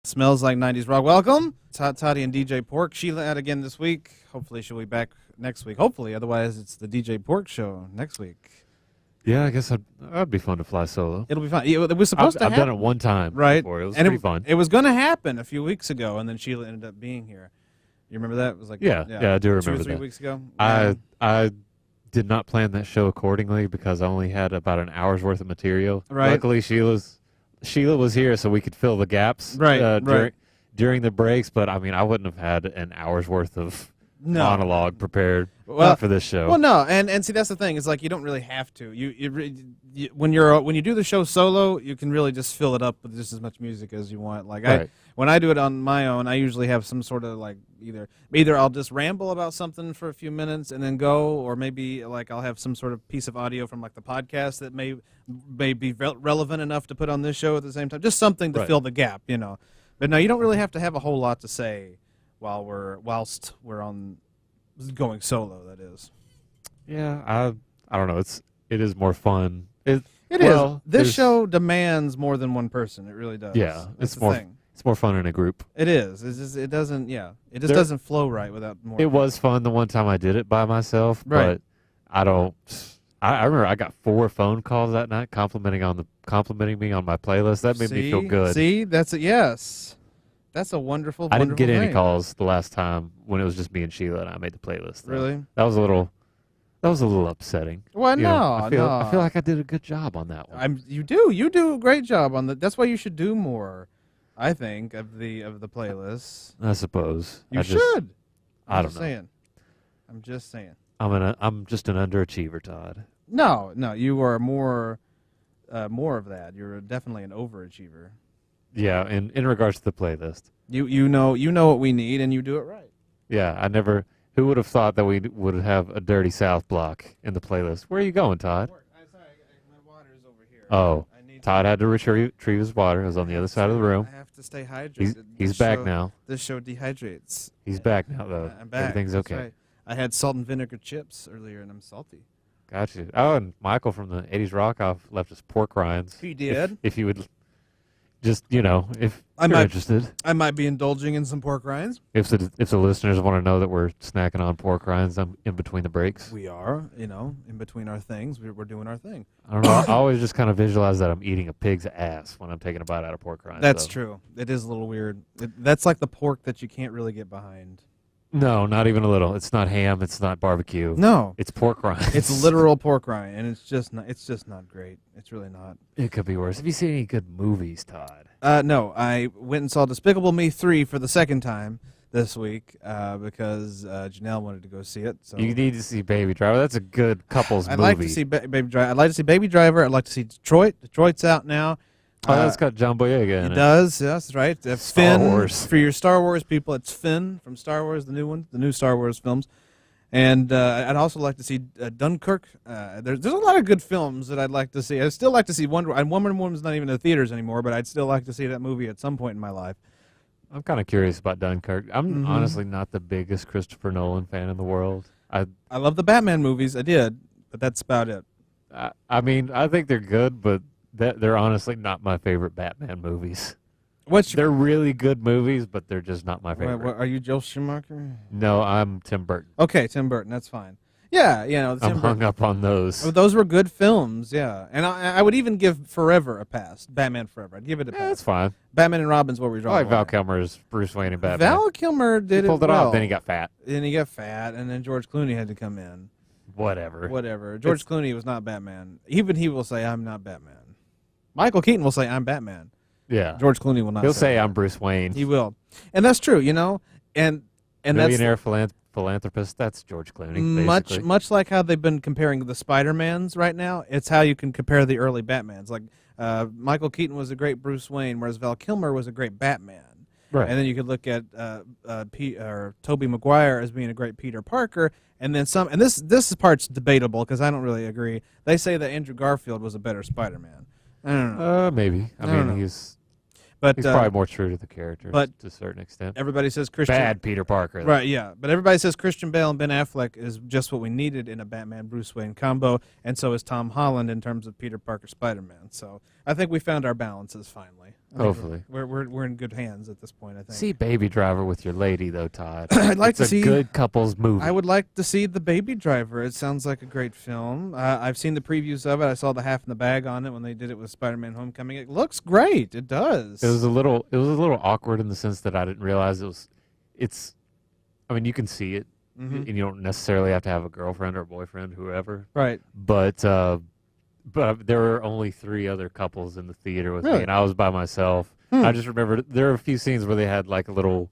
Smells like 90s rock. Welcome, Toddy and DJ P.O.R.C. Sheila out again this week. Hopefully she'll be back next week. Hopefully, otherwise it's the DJ P.O.R.C. show next week. Yeah, I guess that'd be fun to fly solo. It'll be fun. It was supposed to happen. I've done it one time before. It was pretty fun. It was going to happen a few weeks ago, and then Sheila ended up being here. You remember that? It was like yeah, I do remember 2 or 3 that. weeks ago. I did not plan that show accordingly because I only had about an hour's worth of material. Right. Luckily, Sheila was here, so we could fill the gaps during the breaks. But I mean, I wouldn't have had an hour's worth of monologue prepared for this show. Well, no, and see, that's the thing. It's like you don't really have to. When you do the show solo, you can really just fill it up with just as much music as you want. Like when I do it on my own, I usually have some sort of like either I'll just ramble about something for a few minutes and then go, or maybe like I'll have some sort of piece of audio from like the podcast that may be relevant enough to put on this show at the same time. Just something to fill the gap, you know. But no, you don't really have to have a whole lot to say whilst we're on going solo. That is. Yeah, I don't know. It is more fun. It is. This show demands more than one person. It really does. Yeah, it's the thing. It's more fun in a group. It is. It doesn't. Yeah, it just doesn't flow right without more. It was fun the one time I did it by myself, but I don't. I remember I got 4 phone calls that night complimenting me on my playlist. That made me feel good. See, that's a yes. That's a wonderful. I didn't get any calls the last time when it was just me and Sheila and I made the playlist. Though. Really? That was a little upsetting. Well, I feel like I did a good job on that one. You do a great job on that. That's why you should do more. I think of the playlist. I suppose you should. I don't know. I'm just saying. I'm just an underachiever, Todd. No, you are more of that. You're definitely an overachiever. Yeah, in regards to the playlist. You know what we need and you do it right. Yeah, who would have thought that we would have a Dirty South block in the playlist? Where are you going, Todd? Sorry, my water's over here. Oh, Todd had to retrieve his water. It was on the other side of the room. I have to stay hydrated. He's back now. This show dehydrates. He's back now, though. I'm back. Everything's okay. Right. I had salt and vinegar chips earlier, and I'm salty. Gotcha. Oh, and Michael from the 80's Rock Off left us pork rinds. He did. If you would just, if you're interested. I might be indulging in some pork rinds. If the listeners want to know that we're snacking on pork rinds in between the breaks. We are, in between our things. We're doing our thing. I don't know. I always just kind of visualize that I'm eating a pig's ass when I'm taking a bite out of pork rinds. That's true. It is a little weird. That's like the pork that you can't really get behind. No, not even a little. It's not ham. It's not barbecue. No, it's pork rinds. It's literal pork rind, and it's just not great. It's really not. It could be worse. Have you seen any good movies, Todd? No, I went and saw Despicable Me 3 for the second time this week because Janelle wanted to go see it. So you need to see Baby Driver. That's a good couples movie. I'd like to see Baby Driver. I'd like to see Baby Driver. I'd like to see Detroit. Detroit's out now. Oh, that's got John Boyega in it. It does, yes, that's right. Star Wars. For your Star Wars people, it's Finn from Star Wars, the new one, the new Star Wars films. And I'd also like to see Dunkirk. There's a lot of good films that I'd like to see. I'd still like to see Wonder Woman's not even in the theaters anymore, but I'd still like to see that movie at some point in my life. I'm kind of curious about Dunkirk. I'm honestly not the biggest Christopher Nolan fan in the world. I love the Batman movies. I did, but that's about it. I mean, I think they're good, but they're honestly not my favorite Batman movies. They're really good movies, but they're just not my favorite. Are you Joel Schumacher? No, I'm Tim Burton. Okay, Tim Burton, that's fine. Yeah, I'm hung up on those. Oh, those were good films, yeah. And I would even give Forever a pass. Batman Forever. I'd give it a pass. That's fine. Batman and Robin's what we draw. I like Val Kilmer as Bruce Wayne and Batman. Val Kilmer did he pulled it off, then he got fat. And then George Clooney had to come in. Whatever. George Clooney was not Batman. Even he will say, I'm not Batman. Michael Keaton will say, I'm Batman. Yeah. George Clooney will not He'll say I'm Bruce Wayne. He will. And that's true, And Millionaire philanthropist, that's George Clooney, basically. Much like how they've been comparing the Spider-Mans right now, it's how you can compare the early Batmans. Like, Michael Keaton was a great Bruce Wayne, whereas Val Kilmer was a great Batman. Right. And then you could look at Tobey Maguire as being a great Peter Parker, and then some. And this part's debatable because I don't really agree. They say that Andrew Garfield was a better Spider-Man. I don't know. Maybe. I mean, he's probably more true to the character to a certain extent. Everybody says Christian. Bad Peter Parker. Right, yeah. But everybody says Christian Bale and Ben Affleck is just what we needed in a Batman-Bruce Wayne combo, and so is Tom Holland in terms of Peter Parker Spider-Man. So I think we found our balances finally. Hopefully, we're in good hands at this point. I think. See Baby Driver with your lady though, Todd. I'd like to see a good couples movie. I would like to see The Baby Driver. It sounds like a great film. I've seen the previews of it. I saw the half in the bag on it when they did it with Spider-Man: Homecoming. It looks great. It does. It was a little awkward in the sense that I didn't realize it's. I mean, you can see it, and you don't necessarily have to have a girlfriend or a boyfriend, whoever. Right. But there were only 3 other couples in the theater with me, and I was by myself. I just remember there were a few scenes where they had like a little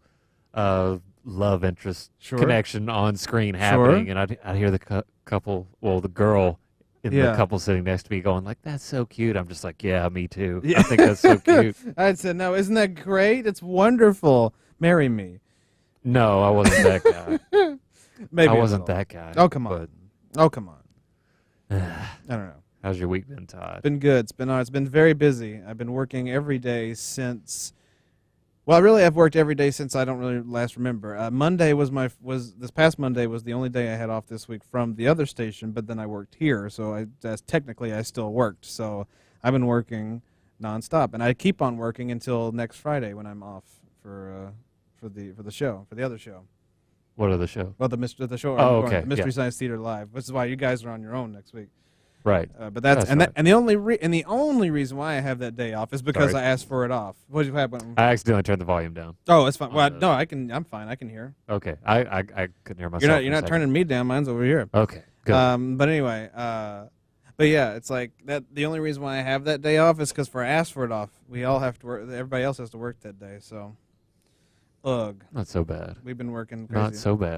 love interest connection on screen happening, and I'd hear the couple, well, the girl in the couple sitting next to me going like, "That's so cute." I'm just like, "Yeah, me too." I think that's so cute. I said, "No, isn't that great? It's wonderful. Marry me." No, I wasn't that guy. Maybe I wasn't that guy. Oh, come on. Oh, come on. I don't know. How's your week been, Todd? Been good. It's been very busy. I've been working every day since. Well, really, I've worked every day since I don't really last remember. Monday was this past Monday was the only day I had off this week from the other station, but then I worked here, so technically I still worked. So I've been working nonstop, and I keep on working until next Friday when I'm off for the show, for the other show. What other show? Well, the show. Oh, okay. The Mystery Science Theater Live, which is why you guys are on your own next week. Right. But the only reason why I have that day off is because I asked for it off. What did you happen? I accidentally turned the volume down. Oh, it's fine. Well, no, I'm fine. I can hear. Okay. I couldn't hear myself. You're not turning me down. Mine's over here. Okay. Good. But anyway, but yeah, it's like that. The only reason why I have that day off is because I asked for it off. We all have to work. Everybody else has to work that day. So, ugh. Not so bad. We've been working crazy. Not so bad.